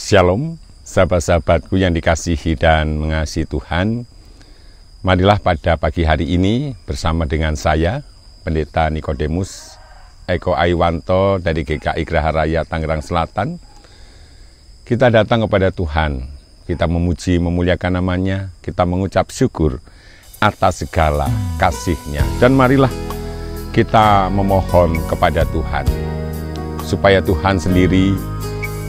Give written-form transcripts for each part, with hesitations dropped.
Shalom, sahabat-sahabatku yang dikasihi dan mengasihi Tuhan. Marilah pada pagi hari ini bersama dengan saya, Pendeta Nikodemus Eko Aiwanto dari GKI Geraha Raya Tangerang Selatan. Kita datang kepada Tuhan, kita memuji, memuliakan namanya, kita mengucap syukur atas segala kasih-Nya. Dan marilah kita memohon kepada Tuhan, supaya Tuhan sendiri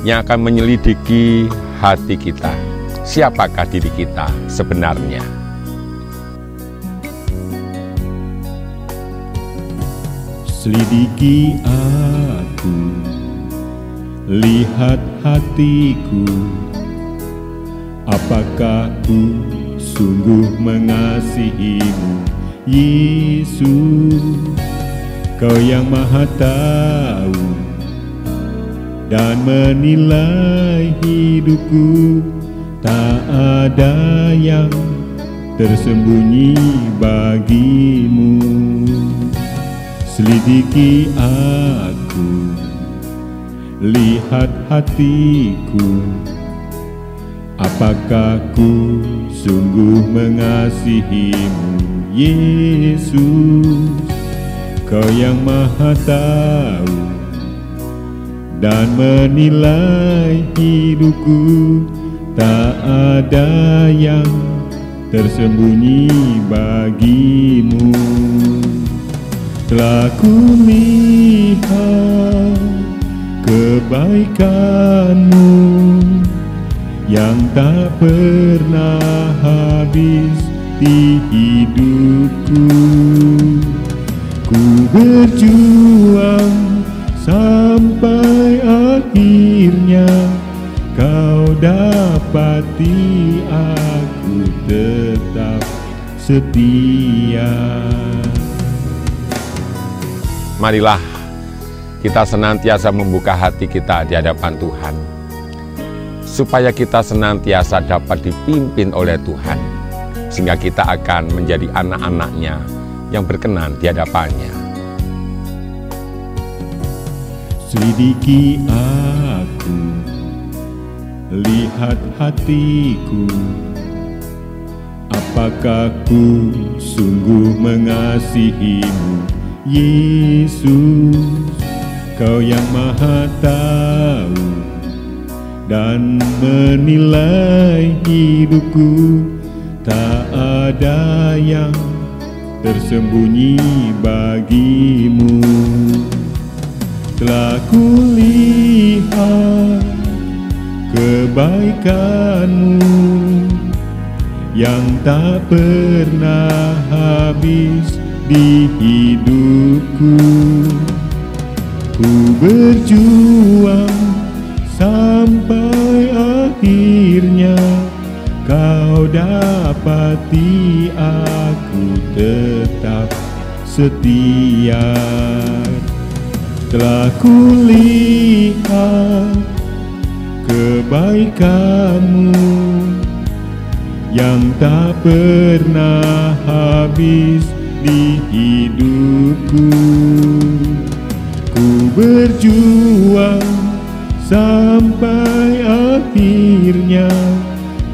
yang akan menyelidiki hati kita. Siapakah diri kita sebenarnya? Selidiki aku, lihat hatiku, apakah ku sungguh mengasihimu, Yesus. Kau yang Maha Tahu dan menilai hidupku, tak ada yang tersembunyi bagimu. Selidiki aku, lihat hatiku, apakah ku sungguh mengasihimu, Yesus. Kau yang Maha Tahu dan menilai hidupku, tak ada yang tersembunyi bagimu. Telah kulihat kebaikanmu yang tak pernah habis di hidupku. Ku berjuang sampai akhirnya kau dapati aku tetap setia. Marilah kita senantiasa membuka hati kita di hadapan Tuhan, supaya kita senantiasa dapat dipimpin oleh Tuhan, sehingga kita akan menjadi anak-anak-Nya yang berkenan di hadapan-Nya. Selidiki aku, lihat hatiku, apakah ku sungguh mengasihimu, Yesus. Kau yang Maha Tahu dan menilai hidupku, tak ada yang tersembunyi bagimu. Telah kulihat kebaikanmu yang tak pernah habis di hidupku. Ku berjuang sampai akhirnya kau dapati aku tetap setia. Telah kulihat kebaikanmu yang tak pernah habis di hidupku. Ku berjuang sampai akhirnya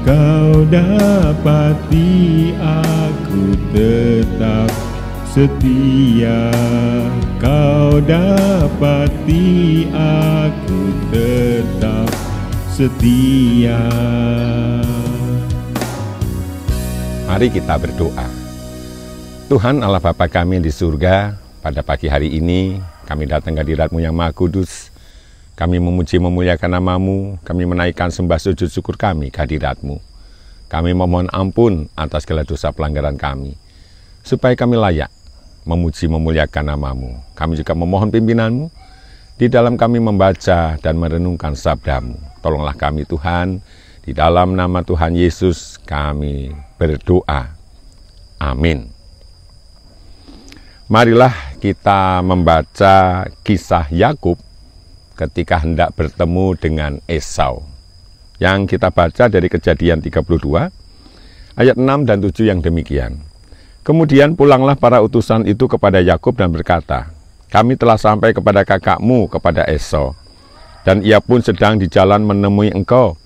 kau dapati aku tetap setia. Kau dapati aku tetap setia. Mari kita berdoa. Tuhan Allah Bapa kami di surga, pada pagi hari ini kami datang ke hadirat-Mu yang Maha Kudus. Kami memuji memuliakan nama-Mu, kami menaikkan sembah sujud syukur kami ke hadirat-Mu. Kami memohon ampun atas segala dosa pelanggaran kami, supaya kami layak memuji memuliakan nama-Mu. Kami juga memohon pimpinan-Mu di dalam kami membaca dan merenungkan sabda-Mu. Tolonglah kami Tuhan, di dalam nama Tuhan Yesus kami berdoa. Amin. Marilah kita membaca kisah Yakub ketika hendak bertemu dengan Esau. Yang kita baca dari Kejadian 32, ayat 6 dan 7 yang demikian. Kemudian pulanglah para utusan itu kepada Yakub dan berkata, "Kami telah sampai kepada kakakmu, kepada Esau. Dan ia pun sedang di jalan menemui engkau,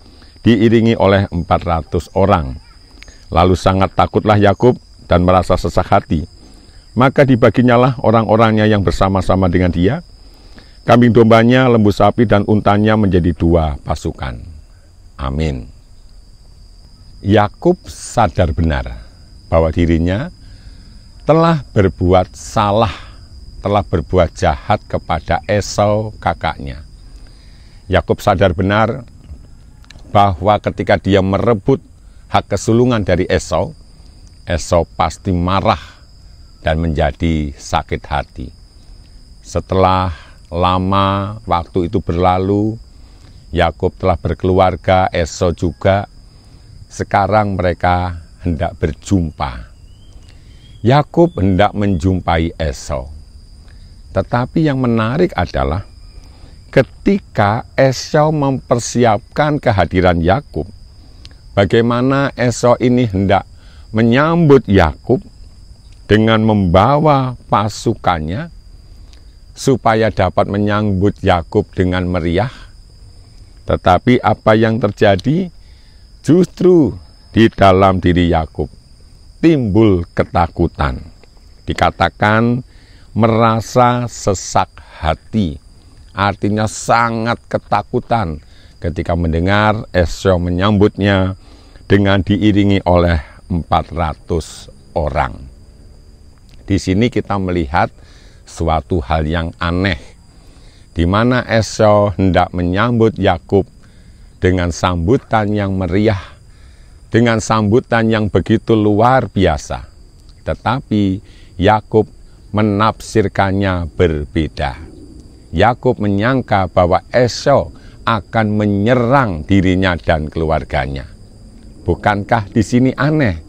diiringi oleh 400 orang. Lalu sangat takutlah Yakub dan merasa sesak hati. Maka dibaginyalah orang-orangnya yang bersama-sama dengan dia. Kambing dombanya, lembu sapi, dan untanya menjadi 2 pasukan. Amin. Yakub sadar benar bahwa dirinya telah berbuat salah, telah berbuat jahat kepada Esau kakaknya. Yakub sadar benar bahwa ketika dia merebut hak kesulungan dari Esau, Esau pasti marah dan menjadi sakit hati. Setelah lama waktu itu berlalu, Yakub telah berkeluarga, Esau juga. Sekarang mereka hendak berjumpa. Yakub hendak menjumpai Esau. Tetapi yang menarik adalah ketika Esau mempersiapkan kehadiran Yakub, bagaimana Esau ini hendak menyambut Yakub dengan membawa pasukannya supaya dapat menyambut Yakub dengan meriah. Tetapi apa yang terjadi? Justru di dalam diri Yakub timbul ketakutan. Dikatakan merasa sesak hati. Artinya sangat ketakutan ketika mendengar Esau menyambutnya dengan diiringi oleh 400 orang. Di sini kita melihat suatu hal yang aneh, di mana Esau hendak menyambut Yakub dengan sambutan yang meriah, dengan sambutan yang begitu luar biasa. Tetapi Yakub menafsirkannya berbeda. Yakub menyangka bahwa Esau akan menyerang dirinya dan keluarganya. Bukankah di sini aneh?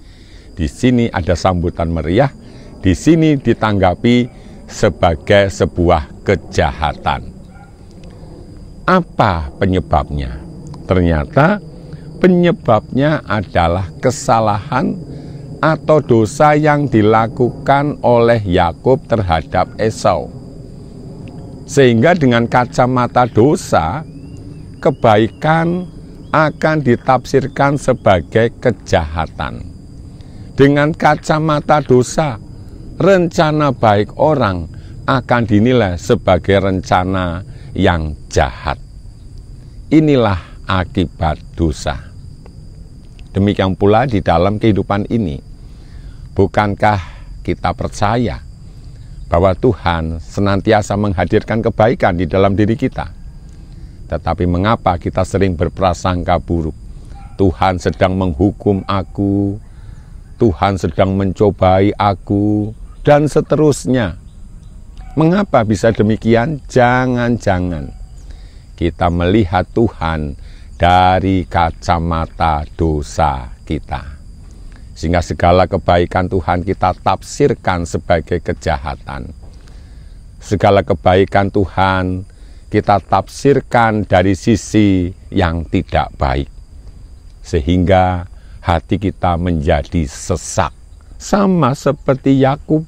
Di sini ada sambutan meriah, di sini ditanggapi sebagai sebuah kejahatan. Apa penyebabnya? Ternyata penyebabnya adalah kesalahan atau dosa yang dilakukan oleh Yakub terhadap Esau. Sehingga dengan kacamata dosa, kebaikan akan ditafsirkan sebagai kejahatan. Dengan kacamata dosa, rencana baik orang akan dinilai sebagai rencana yang jahat. Inilah akibat dosa. Demikian pula di dalam kehidupan ini. Bukankah kita percaya bahwa Tuhan senantiasa menghadirkan kebaikan di dalam diri kita? Tetapi mengapa kita sering berprasangka buruk? Tuhan sedang menghukum aku, Tuhan sedang mencobai aku, dan seterusnya. Mengapa bisa demikian? Jangan-jangan kita melihat Tuhan dari kacamata dosa kita. Sehingga segala kebaikan Tuhan kita tafsirkan sebagai kejahatan. Segala kebaikan Tuhan kita tafsirkan dari sisi yang tidak baik. Sehingga hati kita menjadi sesak. Sama seperti Yakub.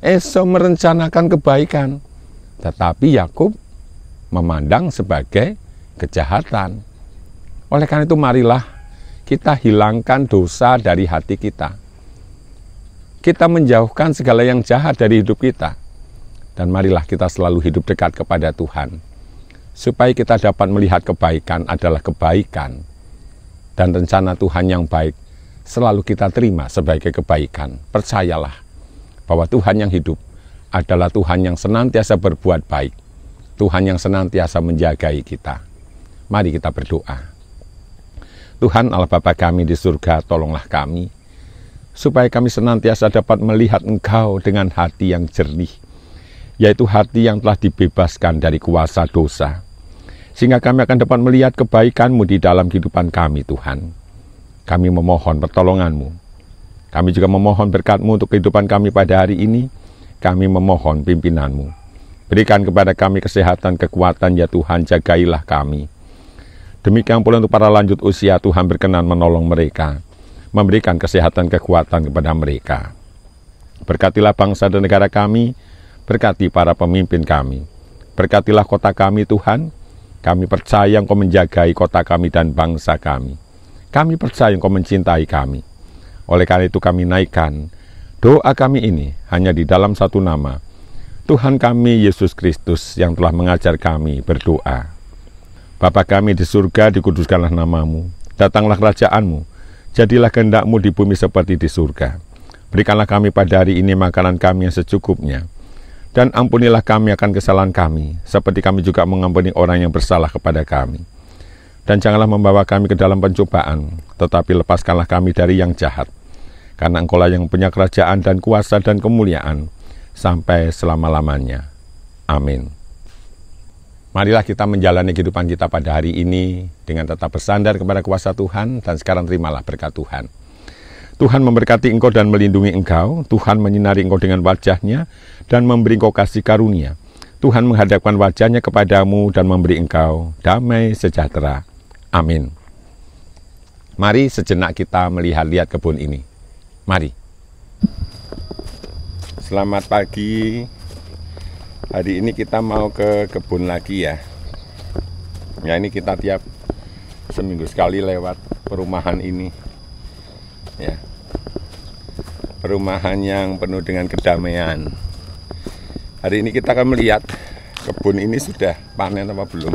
Esau merencanakan kebaikan, tetapi Yakub memandang sebagai kejahatan. Oleh karena itu marilah kita hilangkan dosa dari hati kita. Kita menjauhkan segala yang jahat dari hidup kita. Dan marilah kita selalu hidup dekat kepada Tuhan. Supaya kita dapat melihat kebaikan adalah kebaikan. Dan rencana Tuhan yang baik selalu kita terima sebagai kebaikan. Percayalah bahwa Tuhan yang hidup adalah Tuhan yang senantiasa berbuat baik. Tuhan yang senantiasa menjagai kita. Mari kita berdoa. Tuhan Allah Bapa kami di surga, tolonglah kami, supaya kami senantiasa dapat melihat Engkau dengan hati yang jernih, yaitu hati yang telah dibebaskan dari kuasa dosa, sehingga kami akan dapat melihat kebaikan-Mu di dalam kehidupan kami, Tuhan. Kami memohon pertolongan-Mu. Kami juga memohon berkat-Mu untuk kehidupan kami pada hari ini. Kami memohon pimpinan-Mu. Berikan kepada kami kesehatan, kekuatan, ya Tuhan, jagailah kami. Demikian pula untuk para lanjut usia, Tuhan berkenan menolong mereka, memberikan kesehatan, kekuatan kepada mereka. Berkatilah bangsa dan negara kami, berkati para pemimpin kami. Berkatilah kota kami, Tuhan, Kami percaya Engkau menjagai kota kami dan bangsa kami. Kami percaya Engkau mencintai kami. Oleh karena itu kami naikkan doa kami ini hanya di dalam satu nama, Tuhan kami Yesus Kristus yang telah mengajar kami berdoa. Bapa kami di surga, dikuduskanlah namamu, datanglah kerajaanmu, jadilah kehendak-mu di bumi seperti di surga. Berikanlah kami pada hari ini makanan kami yang secukupnya, dan ampunilah kami akan kesalahan kami, seperti kami juga mengampuni orang yang bersalah kepada kami. Dan janganlah membawa kami ke dalam pencobaan, tetapi lepaskanlah kami dari yang jahat. Karena Engkaulah yang punya kerajaan dan kuasa dan kemuliaan, sampai selama-lamanya. Amin. Marilah kita menjalani kehidupan kita pada hari ini dengan tetap bersandar kepada kuasa Tuhan, dan sekarang terimalah berkat Tuhan. Tuhan memberkati engkau dan melindungi engkau. Tuhan menyinari engkau dengan wajah-Nya dan memberi engkau kasih karunia. Tuhan menghadapkan wajah-Nya kepadamu dan memberi engkau damai sejahtera. Amin. Mari sejenak kita melihat-lihat kebun ini. Mari. Selamat pagi. Hari ini kita mau ke kebun lagi ya. Ya, ini kita tiap seminggu sekali lewat perumahan ini. Ya. Perumahan yang penuh dengan kedamaian. Hari ini kita akan melihat kebun ini sudah panen apa belum.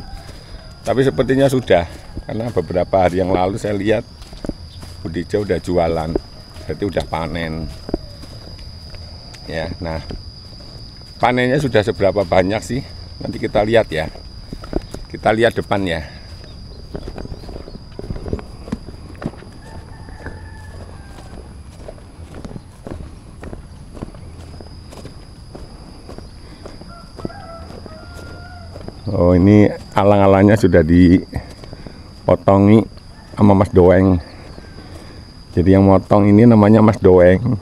Tapi sepertinya sudah, karena beberapa hari yang lalu saya lihat Budija udah jualan, berarti udah panen. Ya, nah panennya sudah seberapa banyak sih? Nanti kita lihat ya. Kita lihat depan ya. Oh, ini alang-alangnya sudah dipotongi sama Mas Doeng. Jadi yang motong ini namanya Mas Doeng.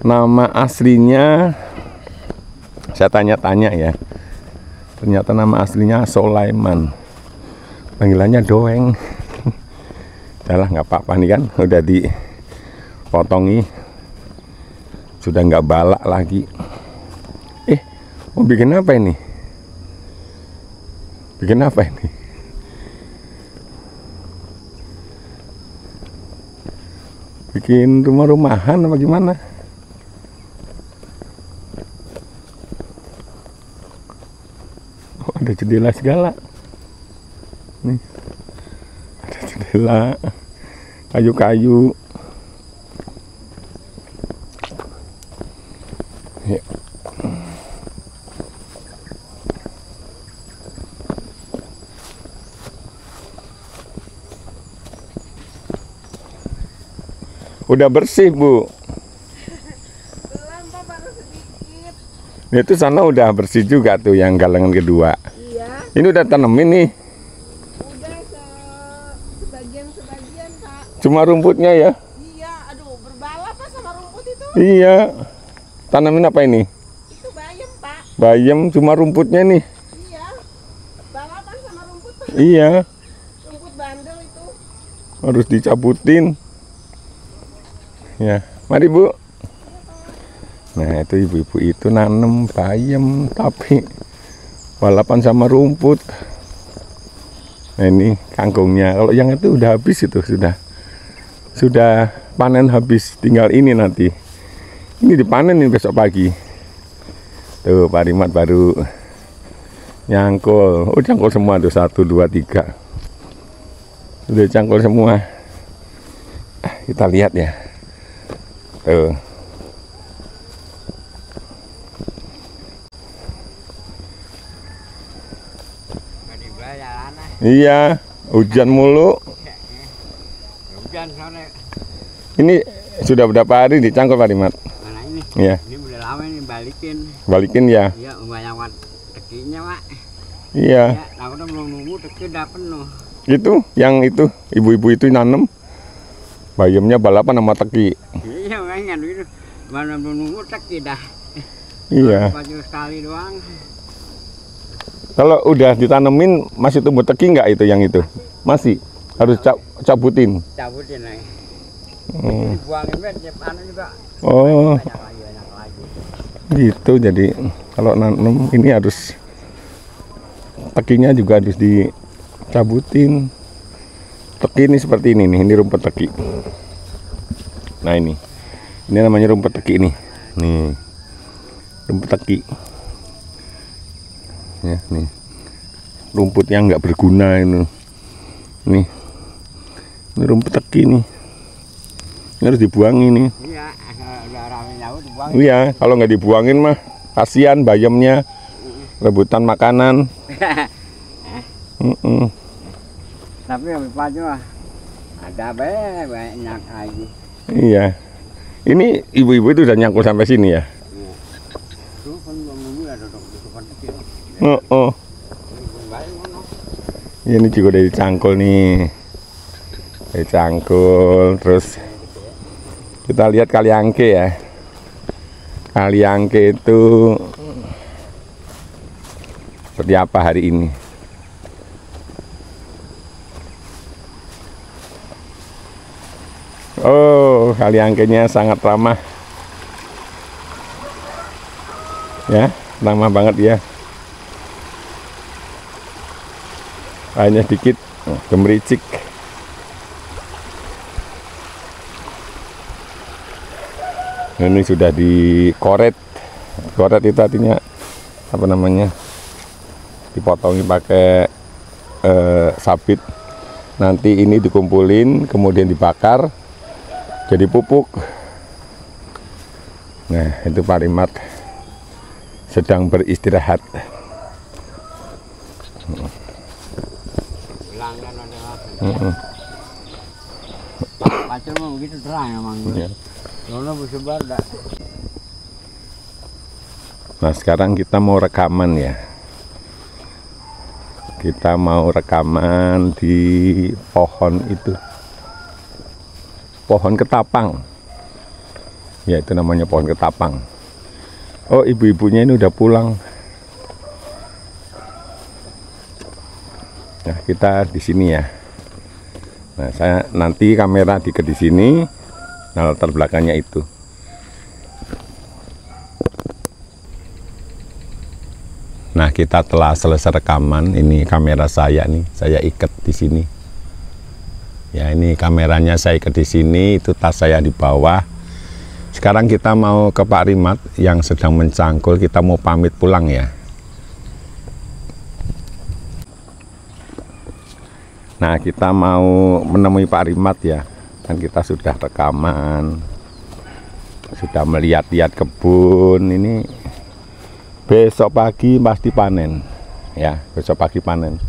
Nama aslinya saya tanya-tanya ya. Ternyata nama aslinya Sulaiman. Panggilannya Doeng. Yalah, nggak apa-apa nih kan, udah dipotongi. Sudah nggak balak lagi. Mau bikin apa ini? Bikin apa ini? Bikin rumah-rumahan apa gimana? Oh, ada jendela segala. Nih. Ada jendela. Kayu-kayu. Ya. Udah bersih, Bu. Belum, Pak, baru sedikit. Itu sana udah bersih juga tuh yang galangan kedua. Iya. Ini udah tanemin nih. Udah sebagian-sebagian, Pak. Cuma rumputnya ya? Iya, aduh, berbala Pak sama rumput itu. Iya. Tanamin apa ini? Itu bayam, Pak. Bayam, cuma rumputnya nih. Iya. Balapan sama rumput, Pak. Iya. Rumput bandel itu. Harus dicabutin. Ya, mari Bu. Nah, itu ibu-ibu itu nanam bayam tapi balapan sama rumput. Nah, ini kangkungnya. Kalau yang itu udah habis, itu sudah panen habis. Tinggal ini nanti. Ini dipanen nih besok pagi. Tuh, Pak Rimat baru nyangkul. Oh, cangkul semua tuh, 1, 2, 3. Udah cangkul semua. Kita lihat ya. Tuh. Iya, hujan mulu. Hujan sore. Ini sudah berapa hari dicangkul, Pak Rimat? Mana ini? Iya. Ini udah lama nih balikin. Balikin ya? Iya, banyak tekinya, Pak. Iya. Ya, aku udah belum nunggu teki udah penuh. Itu, yang itu, ibu-ibu itu nanam. Bayamnya balapan sama teki. Iya, kan gitu. Mana belum nunggu teki dah. Iya. Baju sekali doang. Kalau udah ditanemin masih tumbuh teki nggak itu yang itu? Masih. Harus cabutin. Cabutin lagi. Oh. Dibuangin tiap anu juga. Oh, Banyak lagi. gitu. Jadi kalau nanam ini harus tekinya juga harus dicabutin. Teki ini seperti ini nih, ini rumput teki. Nah ini namanya rumput teki nih rumput teki ya, nih rumput yang nggak berguna ini rumput teki nih, ini harus dibuang ini. Iya, udah rame jauh dibuang. Iya, kalau nggak dibuangin mah kasihan bayamnya rebutan makanan. Tapi lebih paju ada banyak lagi. Iya, ini ibu-ibu itu udah nyangkul sampai sini ya. Tuh kan ada depan kecil. Ini juga udah dicangkul nih, dicangkul. Terus kita lihat Kaliangke ya. Kaliangke itu seperti apa hari ini. Oh, Kaliangkenya sangat ramah ya, ramah banget ya. Hanya sedikit gemericik. Ini sudah dikoret. Koret itu artinya apa namanya, dipotongi pakai sabit. Nanti ini dikumpulin kemudian dibakar jadi pupuk. Nah, itu Pak Rimat sedang beristirahat. Pacul mah begitu terang emang. Ya. Lalu bersebar dah. Nah, sekarang kita mau rekaman ya. Kita mau rekaman di pohon itu. Pohon ketapang. Ya, itu namanya pohon ketapang. Oh, ibu-ibunya ini udah pulang. Nah, kita di sini ya. Nah, saya nanti kamera diikat di sini. Nah, latar belakangnya itu. Nah, kita telah selesai rekaman. Ini kamera saya nih, saya ikat di sini. Ya, ini kameranya saya ikat di sini, itu tas saya di bawah. Sekarang kita mau ke Pak Rimat yang sedang mencangkul, kita mau pamit pulang ya. Nah, kita mau menemui Pak Rimat ya. Kan kita sudah rekaman, sudah melihat-lihat kebun. Ini besok pagi pasti panen ya, besok pagi panen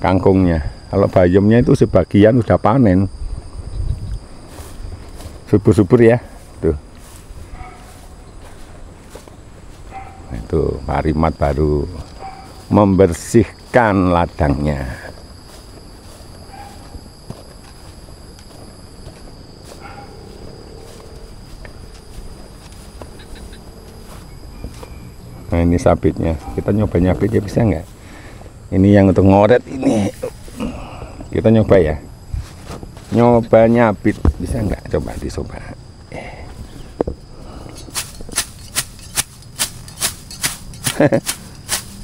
kangkungnya. Kalau bayamnya itu sebagian udah panen, subur-subur ya tuh. Nah, itu Pak Rimat baru membersihkan ladangnya. Nah, ini sabitnya, kita nyoba nyabit ya, bisa nggak? Ini yang untuk ngoret ini, kita nyoba ya, nyoba nyabit, bisa nggak? Coba dicoba.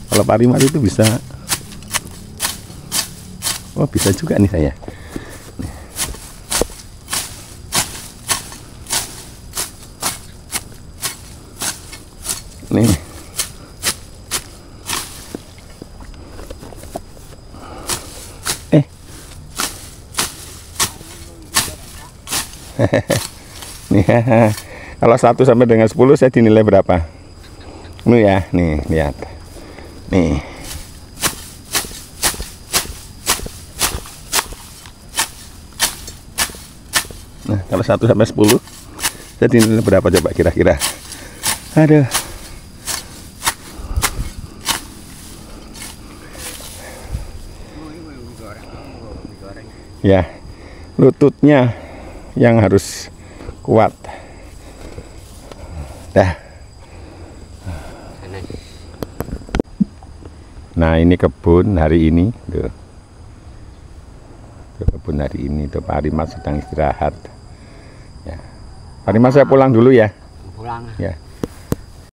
Kalau Pak Rimat itu bisa. Oh, bisa juga nih saya. Nih. Nih, kalau 1 sampai dengan 10 saya dinilai berapa? Ini ya, nih lihat. Nih. Nah, kalau 1 sampai 10 saya dinilai berapa coba kira-kira? Aduh. Ya, lututnya yang harus kuat. Dah. Nah, ini kebun hari ini tuh. Kebun hari ini tuh Pak Rimat sedang istirahat ya. Pak Rimat, saya pulang dulu ya. Pulang. Ya.